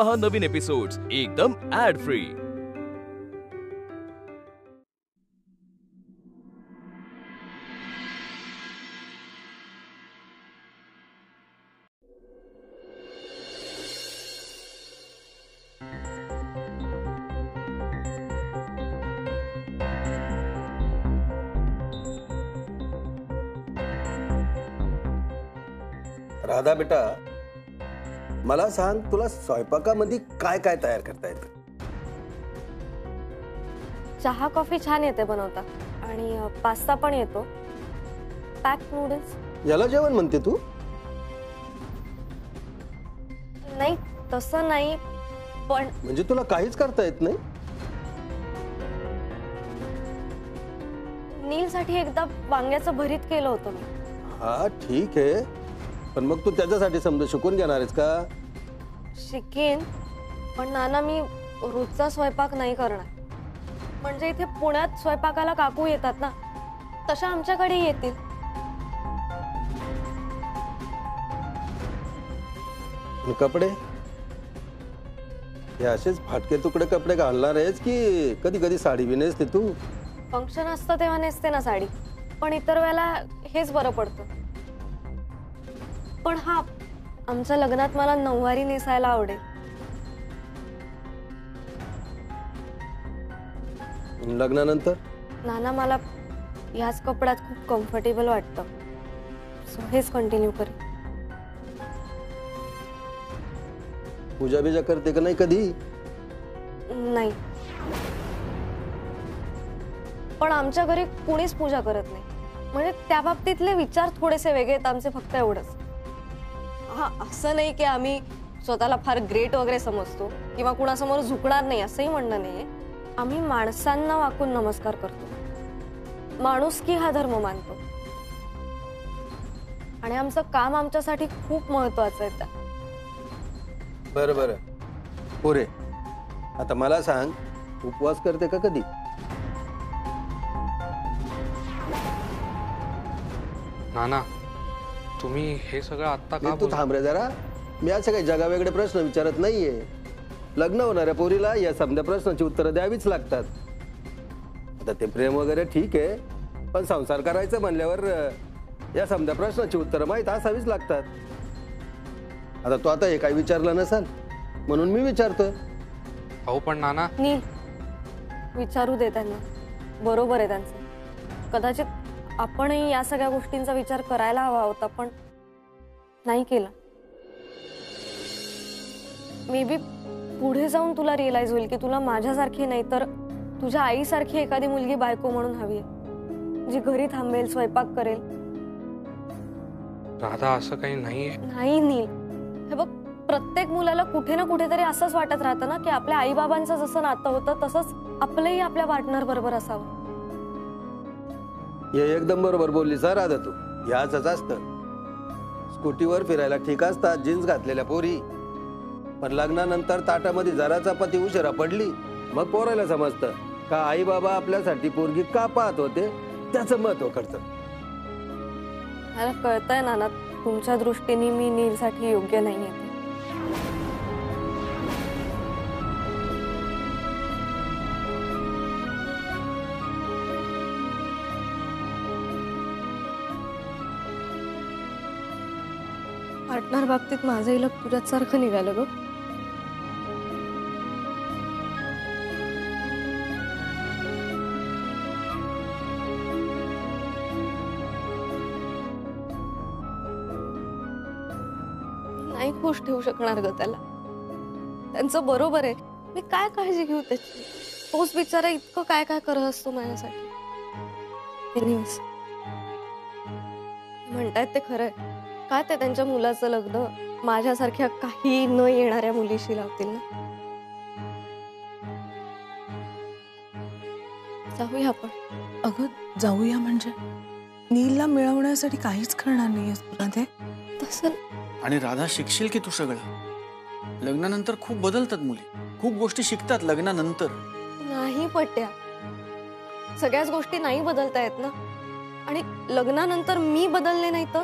पहा नवीन एपिसोड्स एकदम add free. Radha बेटा, मला सांग, तुला स्वयंपाकामध्ये काय काय तयार करता येतं? चहा कॉफी छान येते बनवता आणि पास्ता पण येतो। Pack noodles. याला जेवण म्हणते तू? नाही तसं नाही, पण म्हणजे तुला काहीच करता येत नाही? नीलसाठी एकदा वांग्याचं भरीत केलं होतं मी। हा ठीक आहे, पण मग तू त्याच्यासाठी समजा शिकून घेणार आहेस का? शिकेन, पण नाना मी रोजचा स्वयंपाक नाही करणार। म्हणजे इथे पुण्यात स्वयंपाकाला काकू येतात ना, तशा आमच्याकडे येतील। कपडे हे असेच फाटके तुकडे कपडे घालणार आहेस की कधी कधी साडी बी नेसते तू? फंक्शन असतं तेव्हा नेसते ना साडी, पण इतर वेळेला हेच बरं पडतं। पण हा, आमच्या लग्नात मला नऊवारी नेसायला आवडेल। लग्नानंतर? नाना मला याच कपड्यात खूप कम्फर्टेबल वाटतं, सो हेच कंटिन्यू कर। पूजा बिजा करते का नाही कधी? नाही, पण आमच्या घरी कुणीच पूजा करत नाही। म्हणजे त्या बाबतीतले विचार थोडेसे वेगळे आहेत आमचे, फक्त एवढंच। हा, असं नाही की आम्ही स्वतःला फार ग्रेट वगैरे समजतो किंवा कुणासमोर झुकणार नाही असंही म्हणणं नाहीये। आम्ही माणसांना वाकून नमस्कार करतो, माणुसकी हा धर्म मानतो आणि आमचं काम आमच्यासाठी खूप महत्त्वाचं आहे। बरं बरं पुरे, आता मला सांग, उपवास करते का कधी? नाना, तुम्ही हे सगळं आता का? तू थांब रे जरा, मी असे काही जगावेगळे प्रश्न विचारत नाहीये। लग्न होणाऱ्या पोरीला या समध्या प्रश्नाची उत्तरं द्यावीच लागतात। आता ते प्रेम वगैरे ठीक आहे, पण संसार करायचं म्हणल्यावर या समध्या प्रश्नाची उत्तरं माहीत असावीच लागतात। आता तू आता हे काही विचारलं नसाल म्हणून मी विचारतोय। अहो पण नाना, नील विचारू दे त्यांना, बरोबर आहे त्यांचं। कदाचित आपणही या सगळ्या गोष्टींचा विचार करायला हवा होता, पण नाही केला। मे बी पुढे जाऊन तुला रिअलाइज होईल की तुला माझ्यासारखी नाही तर तुझ्या आईसारखी एखादी मुलगी बायको म्हणून हवी आहे, जी घरी थांबेल, स्वयंपाक करेल। राधा, असं काही नाहीये। नाही नील, हे बघ, प्रत्येक मुलाला कुठे ना कुठेतरी असंच वाटत राहतं ना की आपल्या आई बाबांचं जसं नातं होतं तसंच आपलंही आपल्या पार्टनर बरोबर असावं। हे एकदम बरोबर बोलली सर राधा तू। याच असतं, स्कूटीवर फिरायला ठीक असतात जीन्स घातलेल्या पोरी, पण लग्नानंतर ताटामध्ये जरा चपाती उशिरा पडली मग पोरायला समजतं का आई बाबा आपल्यासाठी पोरगी का पाहत होते, त्याचं महत्व कळतं। मला कळतंय नाना, तुमच्या दृष्टीने मी नीलसाठी योग्य नाहीये। पार्टनर बाबतीत माझंही लग तुझ्यात सारखं निघालं ग। नाही खुश ठेवू शकणार ग त्याला, त्यांचं बरोबर आहे। मी काय काळजी घेऊ त्याची? तोच बिचारा इतकं काय काय करत असतो माझ्यासाठी। म्हणतायत ते खरंय का? ते त्यांच्या मुलाचं लग्न माझ्यासारख्या काही न येणाऱ्या मुलीशी लावतील ना? जाऊया आपण। अगं जाऊया म्हणजे नीलला मिळवण्यासाठी काहीच करणार नाहीयेस तुला ते? तसं आणि राधा, शिकशील की तू सगळं? लग्नानंतर खूप बदलतात मुली, खूप गोष्टी शिकतात लग्नानंतर। नाही पट्या, सगळ्याच गोष्टी नाही बदलता येत ना। आणि लग्नानंतर मी बदलले नाही तर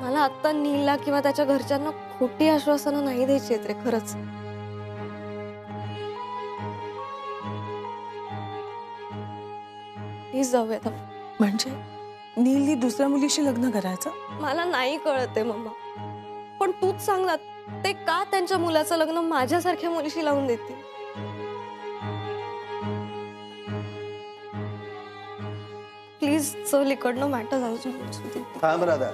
मला आता नीलला किंवा त्याच्या घरच्यांना खोटी आश्वासनं नाही द्यायची आहेत रे, खरंच। प्लीज जाऊयात आपण. म्हणजे नीलनी दुसऱ्या मुलीशी लग्न करायचं? मला नाही कळते मम्मा, पण तूच सांग ना, ते का त्यांच्या मुलाचं लग्न माझ्यासारख्या मुलीशी लावून देतील? प्लीज चल इकडनं मॅटर जाऊ. थांब राधा.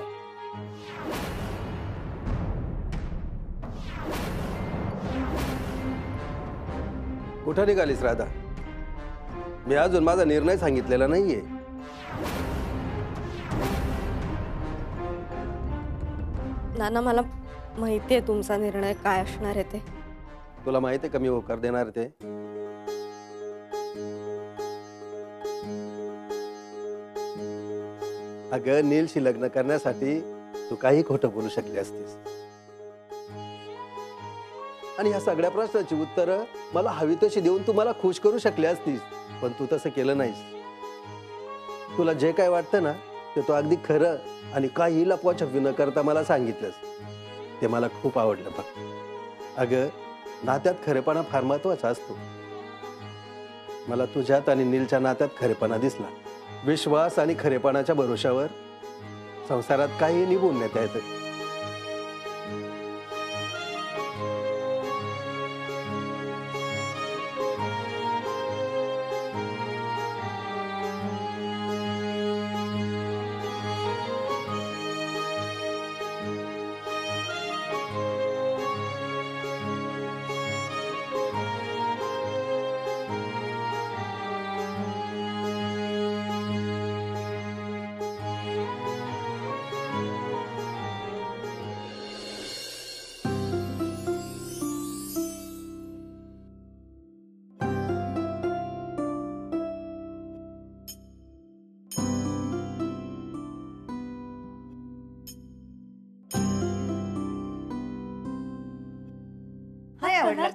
कुठं निघालीस राधा? मी अजून माझा निर्णय सांगितलेला नाहीये. नाना, मला माहितीये तुमचा निर्णय काय असणार आहे ते. तुला माहिती आहे का मी होकार देणार ते? अगं, नीलशी लग्न करण्यासाठी तू काही खोटं बोलू शकली असतीस आणि ह्या सगळ्या प्रश्नांची उत्तरं मला हवी तशी देऊन तू मला खुश करू शकली असतीस, पण तू तसं केलं नाहीस. तुला जे काय वाटतं ना ते तू अगदी खरं आणि काही लपवाछपवी न करता मला सांगितलंस. ते मला खूप आवडलं बघ. अगं, नात्यात खरेपणा फार महत्वाचा असतो. मला तुझ्यात आणि नीलच्या नात्यात खरेपणा दिसला. विश्वास आणि खरेपणाच्या भरोशावर संसारात काही निभून नेता येतं.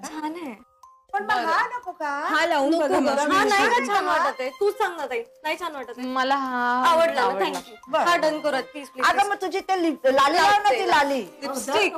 छान आहे, पण मग हा नको का? हा लावून नको बघा गं. मग. हा नाही का छान वाटत आहे? तूच सांग ना ताई, नाही छान वाटत आहे? मला हा आवडला ना, थँक्यू. बरं. हा डन करत प्लीज प्लीज. अगं मग तुझी ते लाली लाव ना, ती लाली. लिपस्टिक.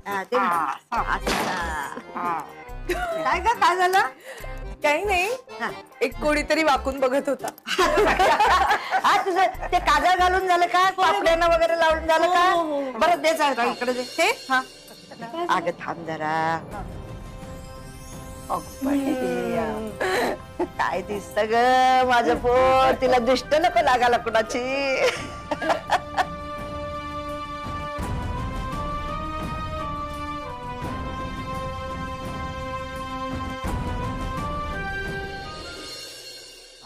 हा, ते काय ग, काय झालं? काही नाही, हा. एक कोणीतरी वाकून बघत होता. हा, तुझं ते काजळ घालून झालं का? पापड्यानं वगैरे लावून झालं का? बरं दे जरा इकडे दे. ते हा, अगं थांब जरा. काय दिसत ग माझं पोट? तिला दृष्ट नको लागायला कुणाची.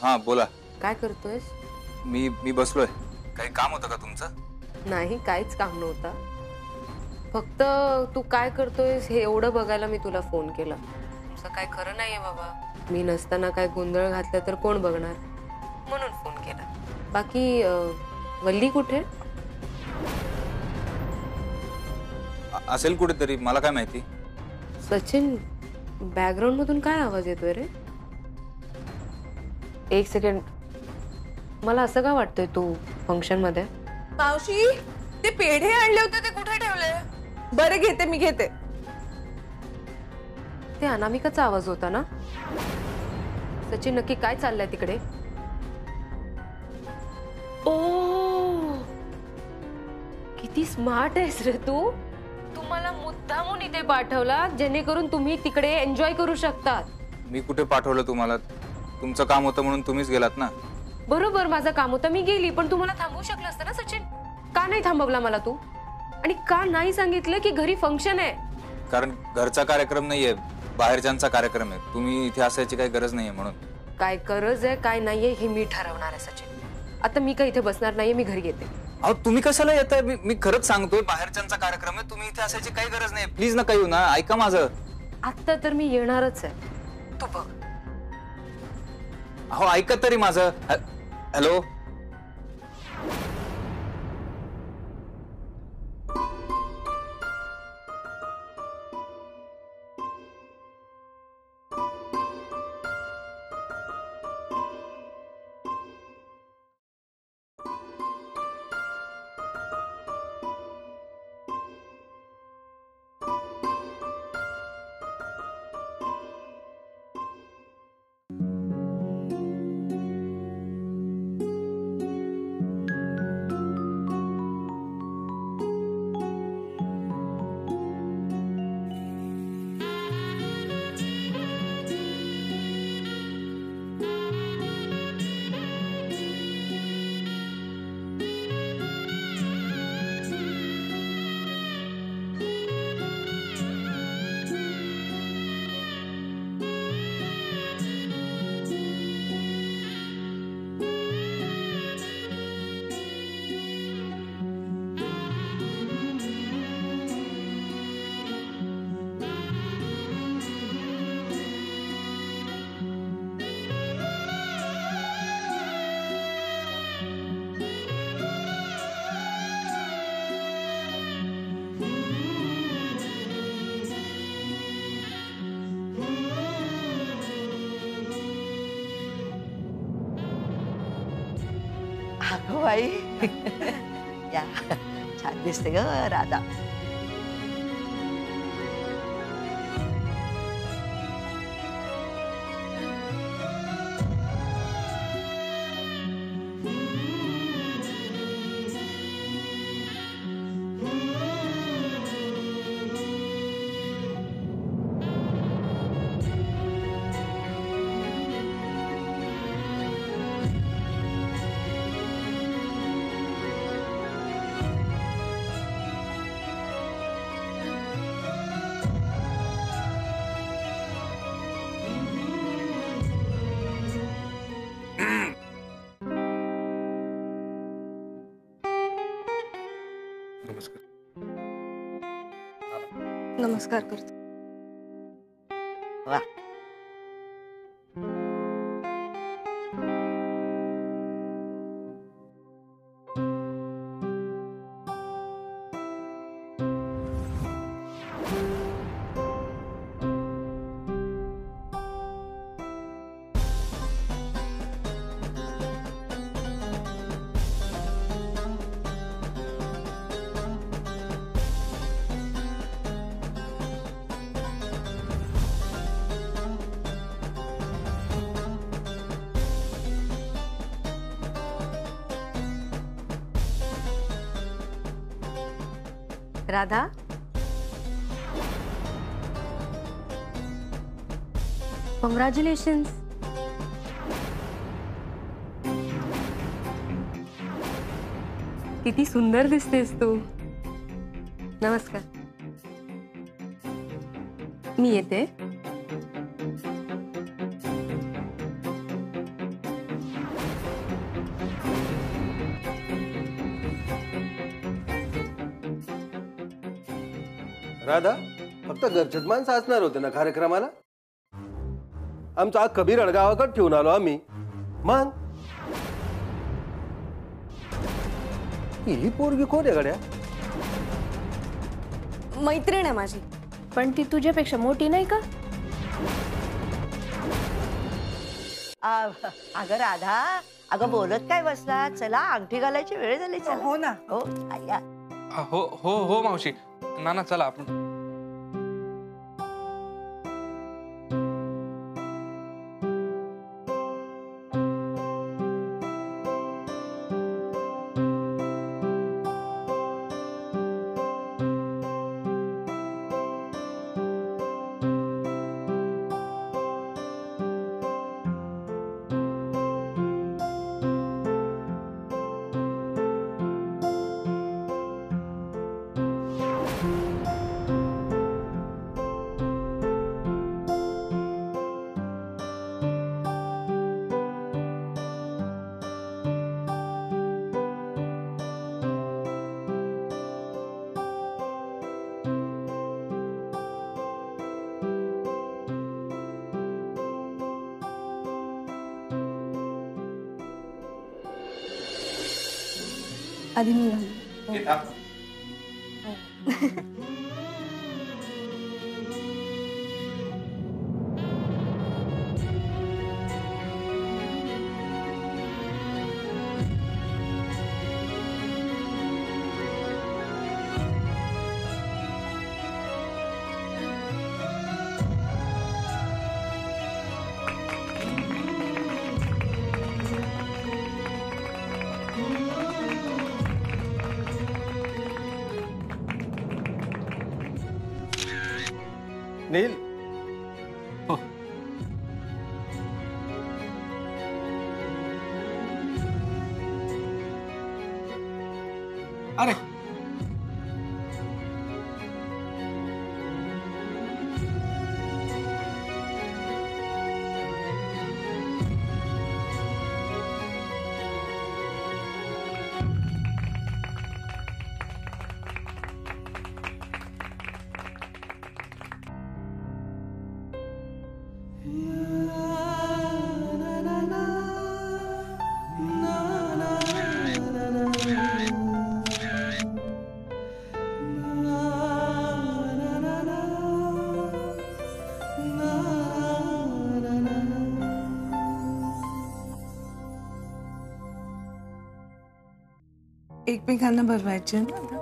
हा बोला. काय करतोयस? मी बसलोय. काही काम होतं का तुमचं? नाही, काहीच काम नव्हता. फक्त तू काय करतोयस हे एवढं बघायला मी तुला फोन केला. तुझं काय खरं नाहीये बाबा. मी नसताना काय गोंधळ घातला तर कोण बघणार, म्हणून फोन केला. बाकी वल्ली कुठे? असेल कुठेतरी, मला काय माहिती. सचिन, बॅकग्राऊंड मधून काय आवाज येतोय रे? एक सेकंड, मला असं का वाटतंय तू फंक्शन मध्ये? मावशी, ते पेढे आणले होते ते कुठे ठेवले? बरं घेते, मी घेते. ते अनामिकाचा आवाज होता ना? सचिन, नक्की काय चाललंय तिकडे? ओ, किती स्मार्ट आहेस रे तू. तुम्हाला मुद्दामून इथे पाठवला जेणेकरून तुम्ही तिकडे एन्जॉय करू शकतात. मी कुठे पाठवलं तुम्हाला? तुमचं काम होतं म्हणून तुम्हीच गेलात ना. बरोबर, माझं काम होतं, मी गेली. पण तू मला थांबवू शकलं असतं ना सचिन? का नाही थांबवला मला तू? आणि का नाही सांगितलं की घरी फंक्शन आहे? कारण घरचा कार्यक्रम नाहीये, बाहेरच्यांचा कार्यक्रम आहे. तुम्ही इथे असायची काही गरज नाहीये म्हणून. काय गरज आहे काय नाहीये हे मी ठरवणार आहे सचिन. आता मी काही इथे बसणार नाहीये, मी घरी येते. अहो तुम्ही कशाला येताय? मी खरंच सांगतोय, बाहेरच्यांचा कार्यक्रम आहे, तुम्ही इथे असायची काही गरज नाही. प्लीज नका येऊ ना, ऐका माझं. आता तर मी येणारच आहे, तू बघ. अहो ऐका तरी माझं. हॅलो. अगं बाई या छान दिसते ग राधा. नमस्कार करतो. वा राधा, कॉंग्रॅच्युलेशन्स. किती सुंदर दिसतेस तू. नमस्कार. मी येते. राधा, फक्त घरचेच माणसं असणार होते ना कार्यक्रमाला? आमचा कबीर गावाकडे ठेवून आलो आम्ही. मग ही पोरगी कोण आहे गड्या? मैत्रीण आहे माझी. पण ती तुझ्यापेक्षा मोठी नाही का? अगं राधा, अगं बोलत काय बसला? चला अंगठी घालायची वेळ झाली. चला. हो ना. हो आया. हो हो हो मावशी. नाना चला आपण. आधी मी घालू. नील अरे एकमेकांना भरवायचे ना आता.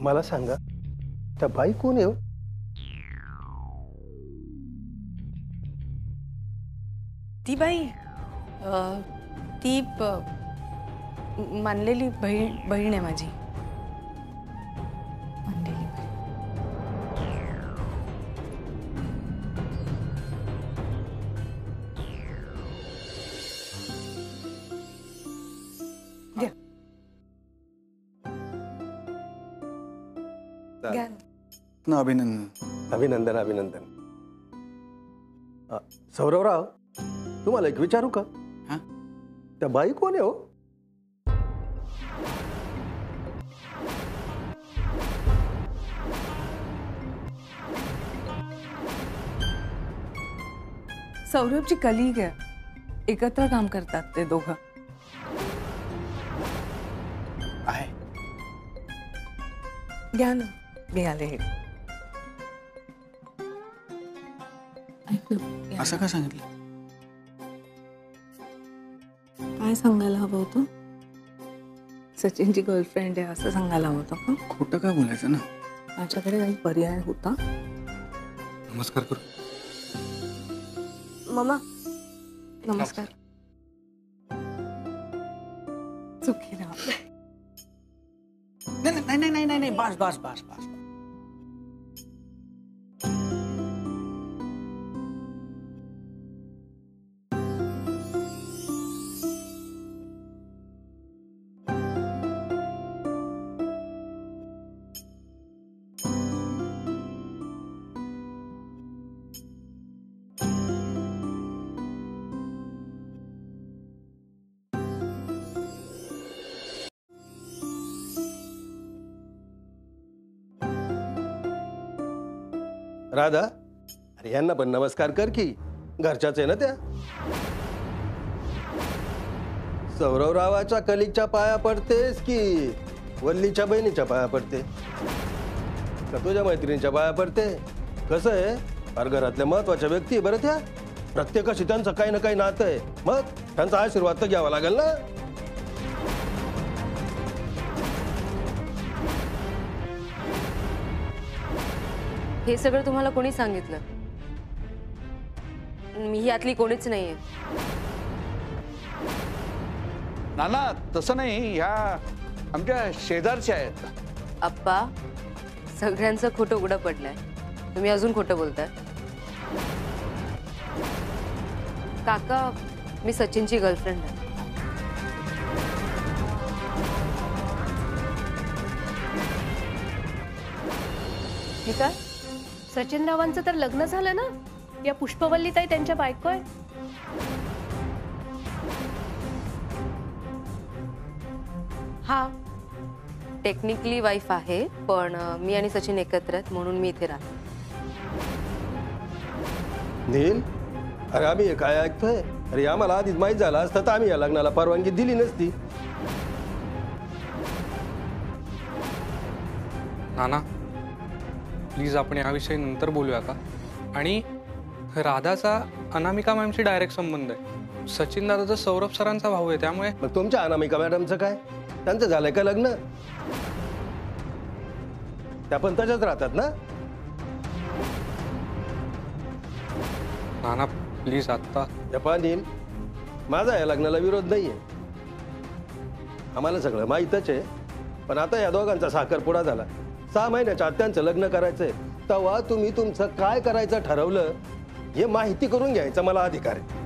मला सांगा त्या बाई कोण आहे हो? ती बाई ती मानलेली बहीण आहे माझी. मानलेली बहीण. द्या. घ्या. ना अभिनंदन. अभिनंदन अभिनंदन. सौरवराव तुम्हाला एक विचारू का? हा? त्या बाई कोण आहे हो? सौरभची कलीग आहे. एकत्र काम करतात ते दोघं. आहे घ्या ना. मी आले हे. असं का सांगितलं? काय सांगायला हवं होतं? सचिनची गर्लफ्रेंड आहे असं सांगायला हवं होतं का? खोटं का बोलायचं ना? माझ्याकडे काही पर्याय होता? नमस्कार करू. मामा नमस्कार. चुकी ना. नाही नाही नाही नाही नाही बस बस बस बस. राधा अरे यांना पण नमस्कार कर की. घरच्याच आहे ना त्या. सौरवरावाच्या कलिकच्या पाया पडतेस की वल्लीच्या बहिणीच्या पाया पडते का तुझ्या मैत्रिणीच्या पाया पडते? कसं आहे फार घरातल्या महत्वाच्या व्यक्ती आहे बरं त्या. प्रत्येकाशी त्यांचं काही ना काही नातं आहे. मग त्यांचा आशीर्वाद तर घ्यावा लागेल ना. हे सगळं तुम्हाला कोणी सांगितलं? मी यातली कोणीच नाहीये. नाना तसं नाही, ह्या आमच्या शेजारच्या आहेत. अप्पा सगळ्यांचं खोटं उघडं पडलंय. तुम्ही अजून खोटं बोलताय. काका मी सचिनची गर्लफ्रेंड आहे. हे काय सचिन रावांचं तर लग्न झालं ना. या पुष्पवल्लीताई त्यांच्या बायको आहे. हा टेक्निकली वाईफ आहे, पण मी आणि सचिन एकत्र आहेत म्हणून मी इथे राहते. नील, अरे आम्ही हे काय ऐकतोय? अरे आम्हाला आधीच माहीत झालं असतं तर आम्ही या लग्नाला परवानगी दिली नसती. नाना प्लीज आपण याविषयी नंतर बोलूया का? आणि राधाचा अनामिका मॅमशी डायरेक्ट संबंध आहे. सचिन दादा तर सौरभ सरांचा भाऊ आहे, त्यामुळे. मग तुमच्या अनामिका मॅडमचं काय? त्यांचं झालंय का लग्न? त्या पण तशाच राहतात ना? नाना प्लीज आता. नील, माझा या लग्नाला विरोध नाहीये, आम्हाला सगळं माहीतच आहे. पण आता या दोघांचा साखरपुडा झाला, 6 महिन्याच्या आत त्यांचं लग्न करायचंय, तेव्हा तुम्ही तुमचं काय करायचं ठरवलं हे माहिती करून घ्यायचा मला अधिकार आहे.